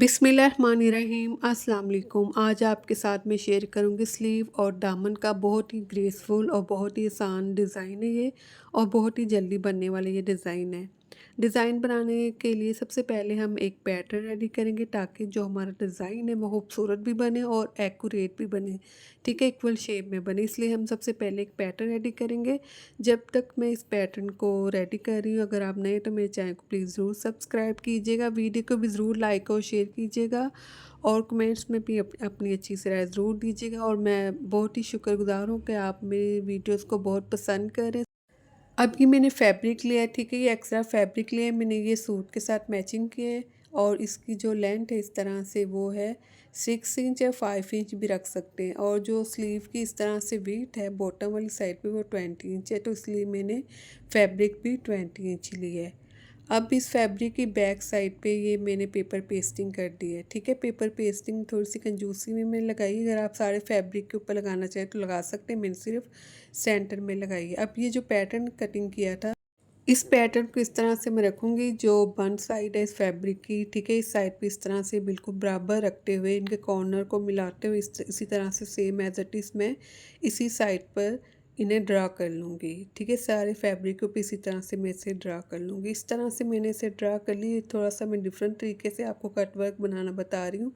बिस्मिल्लाहिर्रहमानिर्रहीम अस्सलाम वालेकुम। आज आपके साथ मैं शेयर करूंगी स्लीव और दामन का बहुत ही ग्रेसफुल और बहुत ही आसान डिज़ाइन है ये, और बहुत ही जल्दी बनने वाला ये डिज़ाइन है। डिज़ाइन बनाने के लिए सबसे पहले हम एक पैटर्न रेडी करेंगे ताकि जो हमारा डिज़ाइन है वो खूबसूरत भी बने और एक्यूरेट भी बने, ठीक है, इक्वल शेप में बने। इसलिए हम सबसे पहले एक पैटर्न रेडी करेंगे। जब तक मैं इस पैटर्न को रेडी कर रही हूँ, अगर आप नए तो मेरे चैनल को प्लीज़ ज़रूर सब्सक्राइब कीजिएगा, वीडियो को भी ज़रूर लाइक और शेयर कीजिएगा, और कमेंट्स में भी अपनी अच्छी से राय ज़रूर दीजिएगा। और मैं बहुत ही शुक्रगुज़ार हूँ कि आप मेरी वीडियोस को बहुत पसंद करें। अब ये मैंने फैब्रिक लिया है, ठीक है, ये एक्स्ट्रा फैब्रिक लिया है मैंने, ये सूट के साथ मैचिंग किया है। और इसकी जो लेंथ है इस तरह से वो है 6 इंच या 5 इंच भी रख सकते हैं। और जो स्लीव की इस तरह से वीथ है बॉटम वाली साइड पे वो 20 इंच है, तो इसलिए मैंने फैब्रिक भी 20 इंच ली है। अब इस फैब्रिक की बैक साइड पे ये मैंने पेपर पेस्टिंग कर दी है, ठीक है। पेपर पेस्टिंग थोड़ी सी कंजूसी में मैंने लगाई, अगर आप सारे फैब्रिक के ऊपर लगाना चाहें तो लगा सकते हैं, मैंने सिर्फ सेंटर में लगाई है। अब ये जो पैटर्न कटिंग किया था, इस पैटर्न को इस तरह से मैं रखूँगी, जो बंद साइड है इस फैब्रिक की, ठीक है, इस साइड पे इस तरह से बिल्कुल बराबर रखते हुए इनके कॉर्नर को मिलाते हुए इसी तरह से सेम एज इट इज़ मैं इसी साइड पर इन्हें ड्रा कर लूँगी, ठीक है। सारे फैब्रिक को इसी तरह से मैं इसे ड्रा कर लूँगी। इस तरह से मैंने इसे ड्रा कर ली। थोड़ा सा मैं डिफरेंट तरीके से आपको कट वर्क बनाना बता रही हूँ,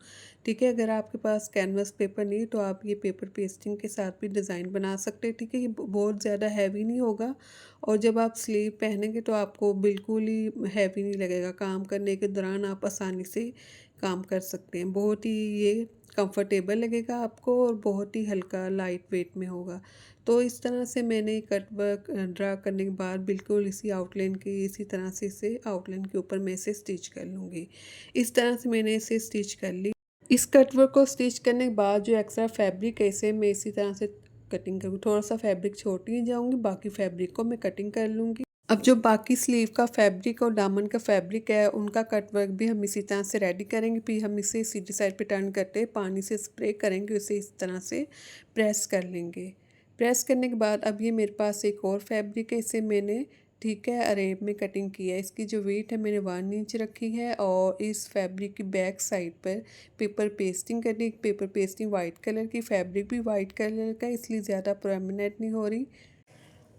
ठीक है। अगर आपके पास कैनवस पेपर नहीं है तो आप ये पेपर पेस्टिंग के साथ भी डिज़ाइन बना सकते हैं, ठीक है। ये बहुत ज़्यादा हैवी नहीं होगा, और जब आप स्लीव पहनेंगे तो आपको बिल्कुल ही हैवी नहीं लगेगा। काम करने के दौरान आप आसानी से काम कर सकते हैं। बहुत ही ये कंफर्टेबल लगेगा आपको, और बहुत ही हल्का लाइट वेट में होगा। तो इस तरह से मैंने कट वर्क ड्रा करने के बाद बिल्कुल इसी आउटलाइन के इसी तरह से इसे आउटलाइन के ऊपर मैं इसे स्टिच कर लूँगी। इस तरह से मैंने इसे स्टिच कर ली। इस कटवर्क को स्टिच करने के बाद जो एक्स्ट्रा फैब्रिक है इसे मैं इसी तरह से कटिंग करूँगी। थोड़ा सा फैब्रिक छोड़ ही जाऊँगी, बाकी फैब्रिक को मैं कटिंग कर लूँगी। अब जो बाकी स्लीव का फैब्रिक और दामन का फैब्रिक है उनका कटवर्क भी हम इसी तरह से रेडी करेंगे। फिर हम इसे सीधी साइड पे टर्न करते पानी से स्प्रे करेंगे, उसे इस तरह से प्रेस कर लेंगे। प्रेस करने के बाद अब ये मेरे पास एक और फैब्रिक है, इसे मैंने, ठीक है, अरेब में कटिंग की है। इसकी जो वेट है मैंने 1 इंच रखी है, और इस फैब्रिक की बैक साइड पर पेपर पेस्टिंग करनी। पेपर पेस्टिंग वाइट कलर की, फैब्रिक भी वाइट कलर का, इसलिए ज़्यादा प्रोमिनेंट नहीं हो रही।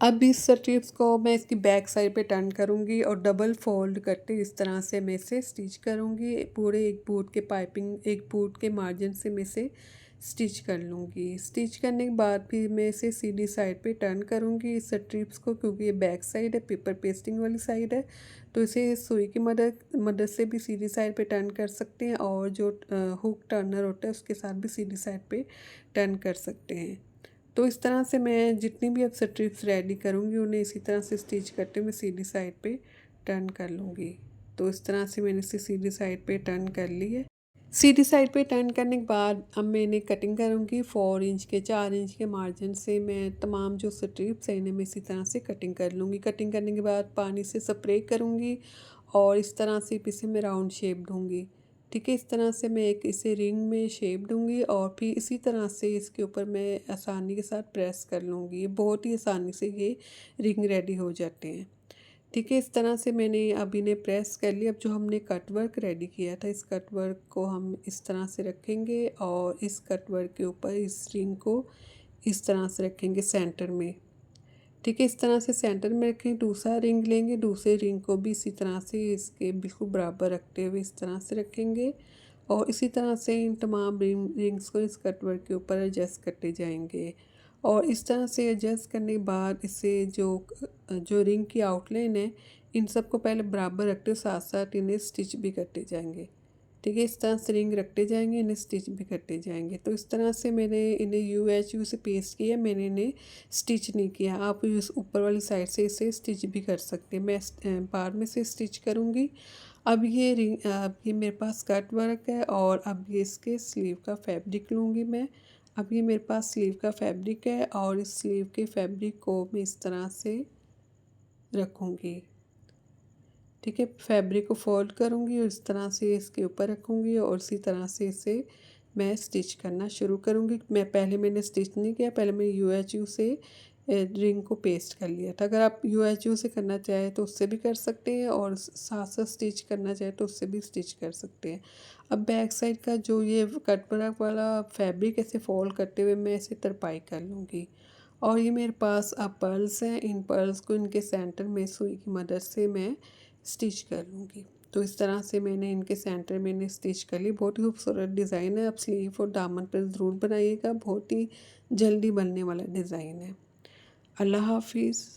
अब इस स्ट्रिप्स को मैं इसकी बैक साइड पे टर्न करूँगी और डबल फोल्ड करके इस तरह से मैं इसे स्टिच करूँगी। पूरे एक बूट के पाइपिंग, एक बूट के मार्जिन से मैं इसे स्टिच कर लूँगी। स्टिच करने के बाद फिर मैं इसे सीधी साइड पे टर्न करूँगी इस स्ट्रिप्स को, क्योंकि ये बैक साइड है, पेपर पेस्टिंग वाली साइड है, तो इसे सुई की मदद से भी सीधी साइड पे टर्न कर सकते हैं, और जो हुक टर्नर होता है उसके साथ भी सीधी साइड पे टर्न कर सकते हैं। तो इस तरह से मैं जितनी भी अब स्ट्रिप्स रेडी करूँगी उन्हें इसी तरह से स्टिच करते हुए सीधी साइड पे टर्न कर लूँगी। तो इस तरह से मैंने इसे सीधी साइड पे टर्न कर ली है। सीधी साइड पे टर्न करने के बाद अब मैं इन्हें कटिंग करूँगी। 4 इंच के 4 इंच के मार्जिन से मैं तमाम जो स्ट्रिप्स हैं इन्हें मैं इसी तरह से कटिंग कर लूँगी। कटिंग करने के बाद पानी से स्प्रे करूँगी, और इस तरह से इसे मैं राउंड शेप दूँगी, ठीक है। इस तरह से मैं एक इसे रिंग में शेप दूंगी, और फिर इसी तरह से इसके ऊपर मैं आसानी के साथ प्रेस कर लूँगी। ये बहुत ही आसानी से ये रिंग रेडी हो जाते हैं, ठीक है। इस तरह से मैंने अब इन्हें प्रेस कर लिया। अब जो हमने कट वर्क रेडी किया था इस कट वर्क को हम इस तरह से रखेंगे, और इस कट वर्क के ऊपर इस रिंग को इस तरह से रखेंगे सेंटर में, ठीक है। इस तरह से सेंटर में रखें। दूसरा रिंग लेंगे, दूसरे रिंग को भी इसी तरह से इसके बिल्कुल बराबर रखते हुए इस तरह से रखेंगे, और इसी तरह से इन तमाम रिंग्स को इस कटवर्क के ऊपर एडजस्ट करते जाएंगे। और इस तरह से एडजस्ट करने के बाद इसे जो जो रिंग की आउटलाइन है इन सबको पहले बराबर रखते साथ साथ इन्हें स्टिच भी करते जाएंगे, ठीक है। इस तरह से रिंग रखते जाएंगे, इन्हें स्टिच भी करते जाएंगे। तो इस तरह से मैंने इन्हें यू से पेस्ट किया, मैंने इन्हें स्टिच नहीं किया। आप इस ऊपर वाली साइड से इसे स्टिच भी कर सकते हैं। मैं बाद में से स्टिच करूँगी। अब ये मेरे पास कट वर्क है, और अब ये इसके स्लीव का फैब्रिक लूँगी मैं। अब ये मेरे पास स्लीव का फैब्रिक है, और इस स्लीव के फैब्रिक को मैं इस तरह से रखूँगी, ठीक है। फैब्रिक को फोल्ड करूँगी और इस तरह से इसके ऊपर रखूँगी, और इसी तरह से इसे मैं स्टिच करना शुरू करूँगी। मैंने स्टिच नहीं किया, पहले मैं यू से रिंग को पेस्ट कर लिया था। अगर आप यूएचयू से करना चाहें तो उससे भी कर सकते हैं, और साथ साथ स्टिच करना चाहें तो उससे भी स्टिच कर सकते हैं। अब बैक साइड का जो ये कट वर्क वाला फैब्रिक ऐसे फोल्ड करते हुए मैं ऐसे तरपाई कर लूँगी। और ये मेरे पास अब पर्ल्स हैं, इन पर्ल्स को इनके सेंटर में सुई की मदद से मैं स्टिच कर लूँगी। तो इस तरह से मैंने इनके सेंटर में इन्हें स्टिच कर ली। बहुत ही खूबसूरत डिज़ाइन है। आप स्लीव और दामन पर ज़रूर बनाइएगा, बहुत ही जल्दी बनने वाला डिज़ाइन है। अल्लाह हाफिज़।